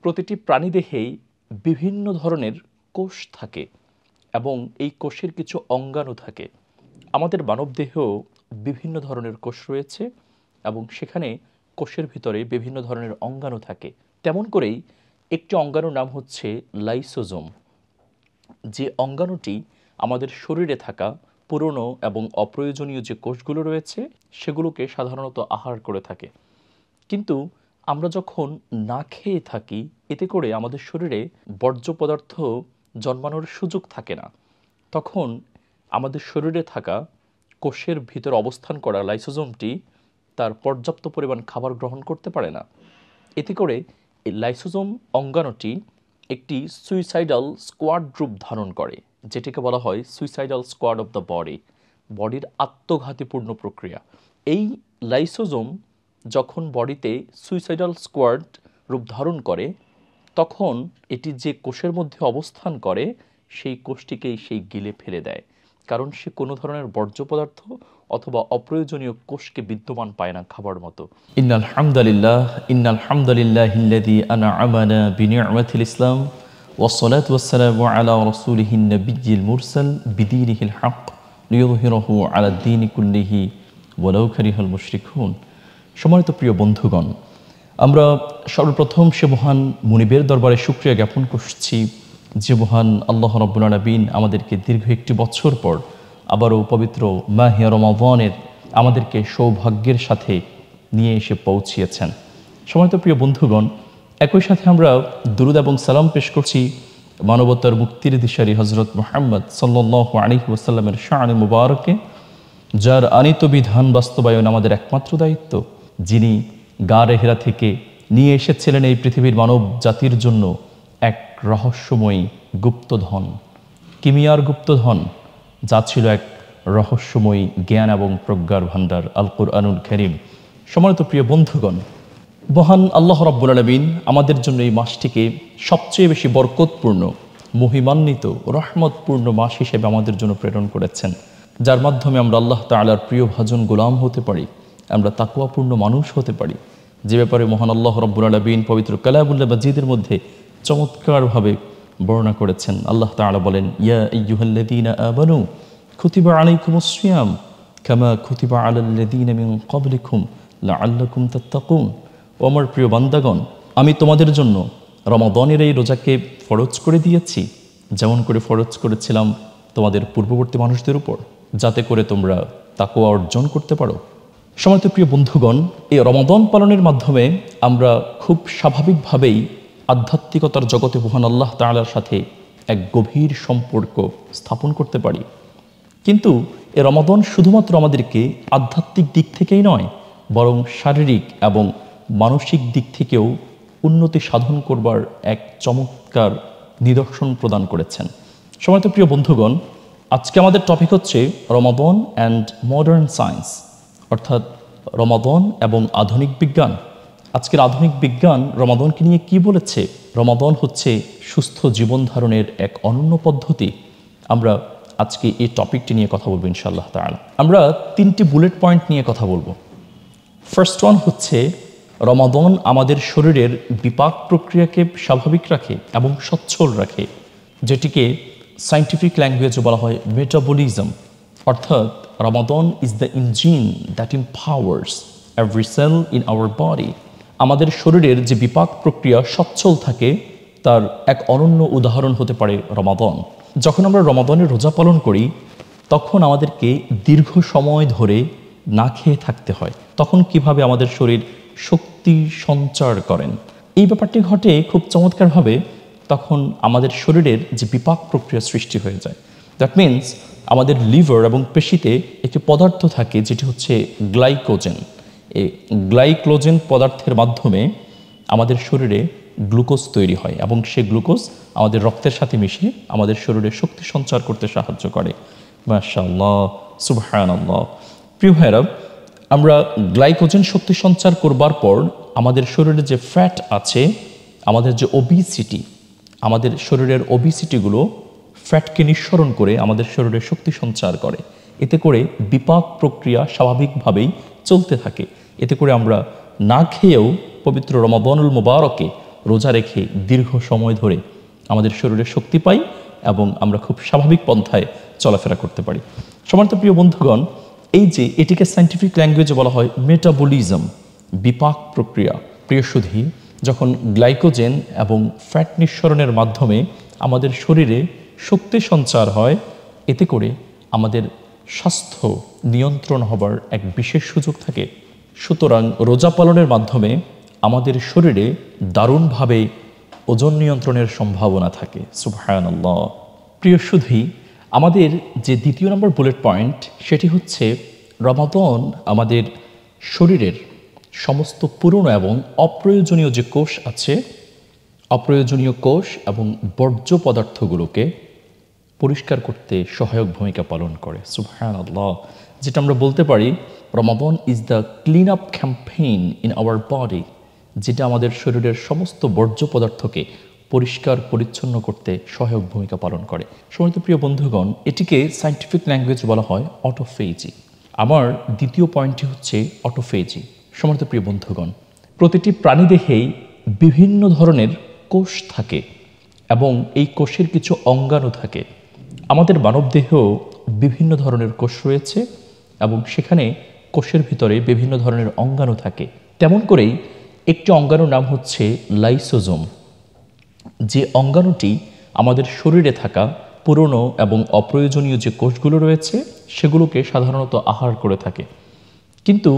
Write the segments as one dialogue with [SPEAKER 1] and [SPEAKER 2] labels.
[SPEAKER 1] প্রতিটি প্রাণীদেহেই বিভিন্ন ধরনের কোষ থাকে এবং এই কোষের কিছু অঙ্গাণু থাকে। আমাদের মানবদেহেও বিভিন্ন ধরনের কোষ রয়েছে এবং সেখানে কোষের ভিতরে বিভিন্ন ধরনের অঙ্গাণু থাকে। তেমন করেই একটি অঙ্গাণুর নাম হচ্ছে লাইসোজোম, যে অঙ্গাণুটি আমাদের শরীরে থাকা পুরনো এবং অপ্রয়োজনীয় যে কোষগুলো রয়েছে সেগুলোকে সাধারণত আহার করে থাকে। কিন্তু আমরা যখন না খেয়ে থাকি, এতে করে আমাদের শরীরে বর্জ্য পদার্থ জন্মানোর সুযোগ থাকে না। তখন আমাদের শরীরে থাকা কোষের ভিতর অবস্থান করা লাইসোজোমটি তার পর্যাপ্ত পরিমাণ খাবার গ্রহণ করতে পারে না। এতে করে এই লাইসোজোম অঙ্গাণুটি একটি সুইসাইডাল স্কোয়াড রূপ ধারণ করে, যেটিকে বলা হয় সুইসাইডাল স্কোয়াড অফ দ্য বডির আত্মঘাতীপূর্ণ প্রক্রিয়া। এই লাইসোজোম যখন বডিতে সুইসাইডাল স্কোয়াড রূপ ধারণ করে, তখন এটি যে কোষের মধ্যে অবস্থান করে সেই কোষটিকেই সেই গিলে ফেলে দেয়, কারণ সে কোনো ধরনের বর্জ্য পদার্থ অথবা অপ্রয়োজনীয় কোষকে বিদ্যমান পায় না খাবার মতো।
[SPEAKER 2] ইন্নাল হামদুলিল্লাহিল্লাযী আন'আমানা বিনি'মাতিল ইসলাম ওয়াসসালাতু ওয়াসসালামু আলা রাসূলিহিন নাবিয়্যিল মুরসাল বিদীনিহিল হক লিইয়ুযহিরাহু আলাদ দীনি কুল্লিহি ওয়ালাউ কারিহাল মুশরিকুন। সম্মানিত প্রিয় বন্ধুগণ, আমরা সর্বপ্রথম সে মহান মুনিবের দরবারে শুকরিয়া জ্ঞাপন করছি যে মহান আল্লাহ রাব্বুল আলামিন আমাদেরকে দীর্ঘ একটি বছর পর আবারও পবিত্র মাহে রমাদানের আমাদেরকে সৌভাগ্যের সাথে নিয়ে এসে পৌঁছিয়েছেন। সম্মানিত প্রিয় বন্ধুগণ, একই সাথে আমরা দুরুদ এবং সালাম পেশ করছি মানবতার মুক্তির দিশারি হজরত মুহাম্মদ সাল্লাল্লাহু আলাইহি ওয়াসাল্লামের শানে মুবারকে, যার আনিত বিধান বাস্তবায়ন আমাদের একমাত্র দায়িত্ব, যিনি গারে হেরা থেকে নিয়ে এসেছিলেন এই পৃথিবীর মানব জাতির জন্য এক রহস্যময়ী গুপ্তধন, কিমিয়ার গুপ্তধন, যা ছিল এক রহস্যময়ী জ্ঞান এবং প্রজ্ঞার ভাণ্ডার, আল কুরআনুল কারীম। সম্মানিত প্রিয় বন্ধুগণ, মহান আল্লাহ রাব্বুল আলামিন আমাদের জন্য এই মাসটিকে সবচেয়ে বেশি বরকতপূর্ণ, মহিমান্বিত, রহমতপূর্ণ মাস হিসেবে আমাদের জন্য প্রেরণ করেছেন, যার মাধ্যমে আমরা আল্লাহ তাআলার প্রিয় ভাজন গোলাম হতে পারি, আমরা তাকওয়াপূর্ণ মানুষ হতে পারি, যে ব্যাপারে মহান আল্লাহ রাব্বুল আলামিন পবিত্র কালামুল্লাহ মাজিদের মধ্যে চমৎকারভাবে বর্ণনা করেছেন। আল্লাহ তাআলা বলেন, ইয়া আইয়ুহাল্লাযীনা আমানু কুতিবা আলাইকুমুস সিয়াম কামা কুতিবা আলাল্লাযীনা মিন ক্বাবলিকুম লাআল্লাকুম তাত্তাকুন। ও আমার প্রিয় বান্দাগণ, আমি তোমাদের জন্য রমাদানের এই রোজাকে ফরজ করে দিয়েছি, যেমন করে ফরজ করেছিলাম তোমাদের পূর্ববর্তী মানুষদের উপর, যাতে করে তোমরা তাকওয়া অর্জন করতে পারো। সম্মানিত প্রিয় বন্ধুগণ, এই রমাদান পালনের মাধ্যমে আমরা খুব স্বাভাবিকভাবেই আধ্যাত্মিকতার জগতে মহান আল্লাহ তাআলার সাথে এক গভীর সম্পর্ক স্থাপন করতে পারি। কিন্তু এই রমাদান শুধুমাত্র আমাদেরকে আধ্যাত্মিক দিক থেকেই নয়, বরং শারীরিক এবং মানসিক দিক থেকেও উন্নতি সাধন করবার এক চমৎকার নিদর্শন প্রদান করেছেন। সম্মানিত প্রিয় বন্ধুগণ, আজকে আমাদের টপিক হচ্ছে রমাদান অ্যান্ড মডার্ন সায়েন্স, অর্থাৎ রমাদান এবং আধুনিক বিজ্ঞান। আজকের আধুনিক বিজ্ঞান রমাদানকে নিয়ে কি বলেছে? রমাদান হচ্ছে সুস্থ জীবন ধারণের এক অনন্য পদ্ধতি। আমরা আজকে এই টপিকটি নিয়ে কথা বলবো ইনশাআল্লাহ তাআলা। আমরা 3টি বুলেট পয়েন্ট নিয়ে কথা বলবো। ফার্স্ট ওয়ান হচ্ছে, রমাদান আমাদের শরীরের বিপাক প্রক্রিয়াকে স্বাভাবিক রাখে এবং সচ্ছল রাখে, যেটিকে সায়েন্টিফিক ল্যাঙ্গুয়েজে বলা হয় মেটাবলিজম। অর্থাৎ Ramadan is the engine that empowers every cell in our body. আমাদের শরীরের যে বিপাক প্রক্রিয়া সচ্ছল থাকে, তার এক অনন্য উদাহরণ হতে পারে রমাদান। যখন আমরা রমাদানের রোজা পালন করি, তখন আমাদেরকে দীর্ঘ সময় ধরে না খেয়ে থাকতে হয়। তখন কিভাবে আমাদের শরীর শক্তি সঞ্চার করেন, এই ব্যাপারটি ঘটে খুব চমৎকারভাবে। তখন আমাদের শরীরের যে বিপাক প্রক্রিয়া সৃষ্টি হয়ে যায়। দ্যাট মিনস আমাদের লিভার এবং পেশিতে একটি পদার্থ থাকে, যেটি হচ্ছে গ্লাইকোজেন। এই গ্লাইকোজেন পদার্থের মাধ্যমে আমাদের শরীরে গ্লুকোজ তৈরি হয় এবং সেই গ্লুকোজ আমাদের রক্তের সাথে মিশে আমাদের শরীরে শক্তি সঞ্চার করতে সাহায্য করে। মাশাআল্লাহ, সুবহানাল্লাহ। প্রিয় ভাইরা, আমরা গ্লাইকোজেন শক্তি সঞ্চার করবার পর আমাদের শরীরে যে ফ্যাট আছে, আমাদের যে ওবিসিটি, আমাদের শরীরের ওবিসিটিগুলো ফ্যাটকে নিঃসরণ করে আমাদের শরীরে শক্তি সঞ্চার করে। এতে করে বিপাক প্রক্রিয়া স্বাভাবিকভাবেই চলতে থাকে। এতে করে আমরা না খেয়েও পবিত্র রমাদানুল মুবারকে রোজা রেখে দীর্ঘ সময় ধরে আমাদের শরীরে শক্তি পাই এবং আমরা খুব স্বাভাবিক পন্থায় চলাফেরা করতে পারি। সম্মানিত প্রিয় বন্ধুগণ, এই যে এটিকে সায়েন্টিফিক ল্যাঙ্গুয়েজে বলা হয় মেটাবলিজম, বিপাক প্রক্রিয়া। প্রিয় সুধী, যখন গ্লাইকোজেন এবং ফ্যাট নিঃসরণের মাধ্যমে আমাদের শরীরে শক্তি সঞ্চার হয়, এতে করে আমাদের স্বাস্থ্য নিয়ন্ত্রণ হবার এক বিশেষ সুযোগ থাকে। সুতরাং রোজা পালনের মাধ্যমে আমাদের শরীরে দারুণভাবে ওজন নিয়ন্ত্রণের সম্ভাবনা থাকে। সুবহানাল্লাহ। প্রিয় সুধী, আমাদের যে দ্বিতীয় নম্বর বুলেট পয়েন্ট সেটি হচ্ছে রমাদান আমাদের শরীরের সমস্ত পুরনো এবং অপ্রয়োজনীয় যে কোষ আছে, অপ্রয়োজনীয় কোষ এবং বর্জ্য পদার্থগুলোকে পরিষ্কার করতে সহায়ক ভূমিকা পালন করে। সুবহানাল্লাহ। যেটা আমরা বলতে পারি Ramadan is the clean up campaign in our body, যেটা আমাদের শরীরের সমস্ত বর্জ্য পদার্থকে পরিষ্কার পরিচ্ছন্ন করতে সহায়ক ভূমিকা পালন করে। সম্মানিত প্রিয় বন্ধুগণ, এটিকে সায়েন্টিফিক ল্যাঙ্গুয়েজ বলা হয় অটোফেজি। আমার দ্বিতীয় পয়েন্টটি হচ্ছে অটোফেজি। সম্মানিত প্রিয় বন্ধুগণ, প্রতিটি প্রাণীদেহেই বিভিন্ন ধরনের কোষ থাকে এবং এই কোষের কিছু অঙ্গাণু থাকে। আমাদের মানবদেহেও বিভিন্ন ধরনের কোষ রয়েছে এবং সেখানে কোষের ভিতরে বিভিন্ন ধরনের অঙ্গাণু থাকে। তেমন করেই একটি অঙ্গাণুর নাম হচ্ছে লাইসোজোম, যে অঙ্গাণুটি আমাদের শরীরে থাকা পুরনো এবং অপ্রয়োজনীয় যে কোষগুলো রয়েছে সেগুলোকে সাধারণত আহার করে থাকে। কিন্তু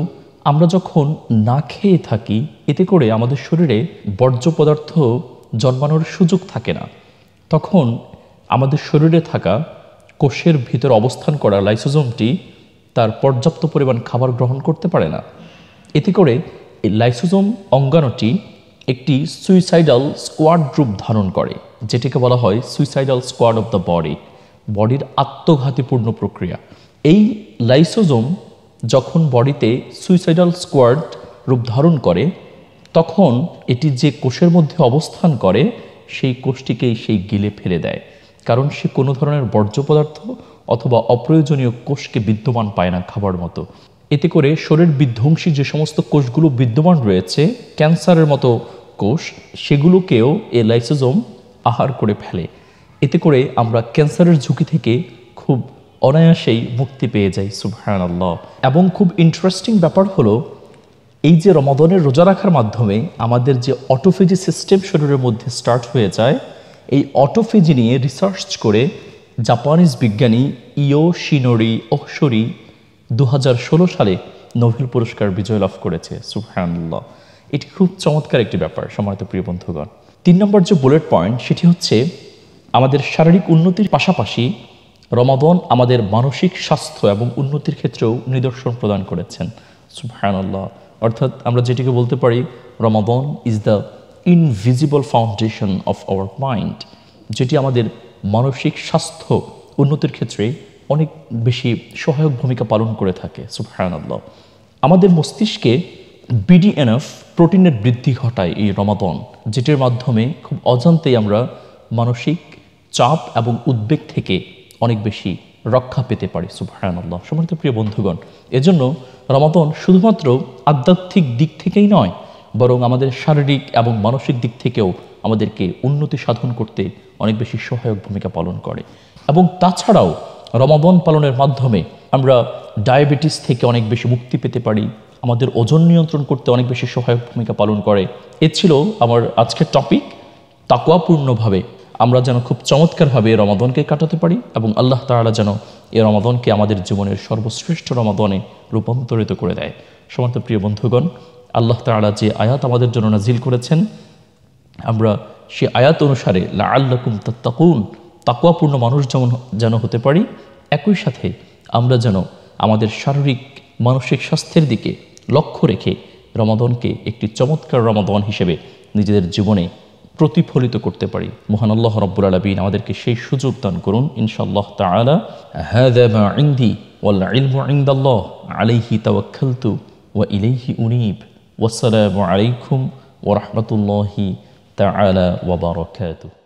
[SPEAKER 2] আমরা যখন না খেয়ে থাকি, এতে করে আমাদের শরীরে বর্জ্য পদার্থ জন্মানোর সুযোগ থাকে না। তখন আমাদের শরীরে থাকা কোষের ভিতর অবস্থান করা লাইসোজোমটি তার পর্যাপ্ত পরিমাণ খাবার গ্রহণ করতে পারে না। এতে করে এই লাইসোজোম অঙ্গাণুটি একটি সুইসাইডাল স্কোয়াড রূপ ধারণ করে, যেটিকে বলা হয় suicidal squad of the body, বডির আত্মঘাতীপূর্ণ প্রক্রিয়া। এই লাইসোজোম যখন বডিতে সুইসাইডাল স্কোয়াড রূপ ধারণ করে, তখন এটি যে কোষের মধ্যে অবস্থান করে সেই কোষটিকেই সেই গিলে ফেলে দেয়, কারণ সে কোনো ধরনের বর্জ্য পদার্থ অথবা অপ্রয়োজনীয় কোষকে বিদ্যমান পায় না খাবার মতো। এতে করে শরীর বিধ্বংসী যে সমস্ত কোষগুলো বিদ্যমান রয়েছে, ক্যান্সারের মতো কোষ, সেগুলোকেও এই লাইসোজোম আহার করে ফেলে। এতে করে আমরা ক্যান্সারের ঝুঁকি থেকে খুব অনায়াসেই মুক্তি পেয়ে যাই। সুবহানাল্লাহ। এবং খুব ইন্টারেস্টিং ব্যাপার হলো, এই যে রমাদানের রোজা রাখার মাধ্যমে আমাদের যে অটোফেজি সিস্টেম শরীরের মধ্যে স্টার্ট হয়ে যায়, এই অটোফেজি নিয়ে রিসার্চ করে জাপানিজ বিজ্ঞানী ইয়োশিনোরি ওহশোরি 2016 সালে নোবেল পুরস্কার বিজয় লাভ করেছে। সুবহানাল্লাহ। এটি খুব চমৎকার একটি ব্যাপার। সম্মানিত প্রিয় বন্ধুগণ, 3 নম্বর যে বুলেট পয়েন্ট সেটি হচ্ছে আমাদের শারীরিক উন্নতির পাশাপাশি রমাদান আমাদের মানসিক স্বাস্থ্য এবং উন্নতির ক্ষেত্রেও নিদর্শন প্রদান করেছেন। সুবহানাল্লাহ। অর্থাৎ আমরা যেটিকে বলতে পারি Ramadan is the invisible foundation of our mind, যেটি আমাদের মানসিক স্বাস্থ্য উন্নতির ক্ষেত্রে অনেক বেশি সহায়ক ভূমিকা পালন করে থাকে। সুবহানাল্লাহ। আমাদের মস্তিষ্কে BDNF প্রোটিনের বৃদ্ধি ঘটায় এই রমাদান, যেটির মাধ্যমে খুব অজান্তেই আমরা মানসিক চাপ এবং উদ্বেগ থেকে অনেক বেশি রক্ষা পেতে পারি। সুবহানাল্লাহ। সম্মানিত প্রিয় বন্ধুগণ, এজন্য রমাদান শুধুমাত্র আধ্যাত্মিক দিক থেকেই নয়, বরং আমাদের শারীরিক এবং মানসিক দিক থেকেও আমাদেরকে উন্নতি সাধন করতে অনেক বেশি সহায়ক ভূমিকা পালন করে। এবং তাছাড়াও রমাদান পালনের মাধ্যমে আমরা ডায়াবেটিস থেকে অনেক বেশি মুক্তি পেতে পারি, আমাদের ওজন নিয়ন্ত্রণ করতে অনেক বেশি সহায়ক ভূমিকা পালন করে। এ ছিল আমার আজকের টপিক। তাকওয়াপূর্ণভাবে আমরা যেন খুব চমৎকারভাবে রমাদানকে কাটাতে পারি এবং আল্লাহ তাআলা যেন এই রমাদানকে আমাদের জীবনের সর্বশ্রেষ্ঠ রমাদানে রূপান্তরিত করে দেয়। সম্মানিত প্রিয় বন্ধুগণ, আল্লাহ তাআলা যে আয়াত আমাদের জন্য নাজিল করেছেন, আমরা সে আয়াত অনুসারে লাআল্লাকুম তাত্তাকুন, তাকওয়াপূর্ণ মানুষ যেন হতে পারি, একই সাথে আমরা যেন আমাদের শারীরিক মানসিক স্বাস্থ্যের দিকে লক্ষ্য রেখে রমাদানকে একটি চমৎকার রমাদান হিসেবে নিজেদের জীবনে প্রতিফলিত করতে পারি। মহান আল্লাহ রাব্বুল আলামিন আমাদেরকে সেই সুযোগ দান করুন ইনশাআল্লাহ তাআলা। হাযা মা ইনদি ওয়াল ইলমু ইনদাল্লাহ আলাইহি তাওয়াক্কালতু ওয়া ইলাইহি উনীব। ওয়াসসালামু আলাইকুম ওয়া রাহমাতুল্লাহি তাআলা ওয়া বারাকাতুহু।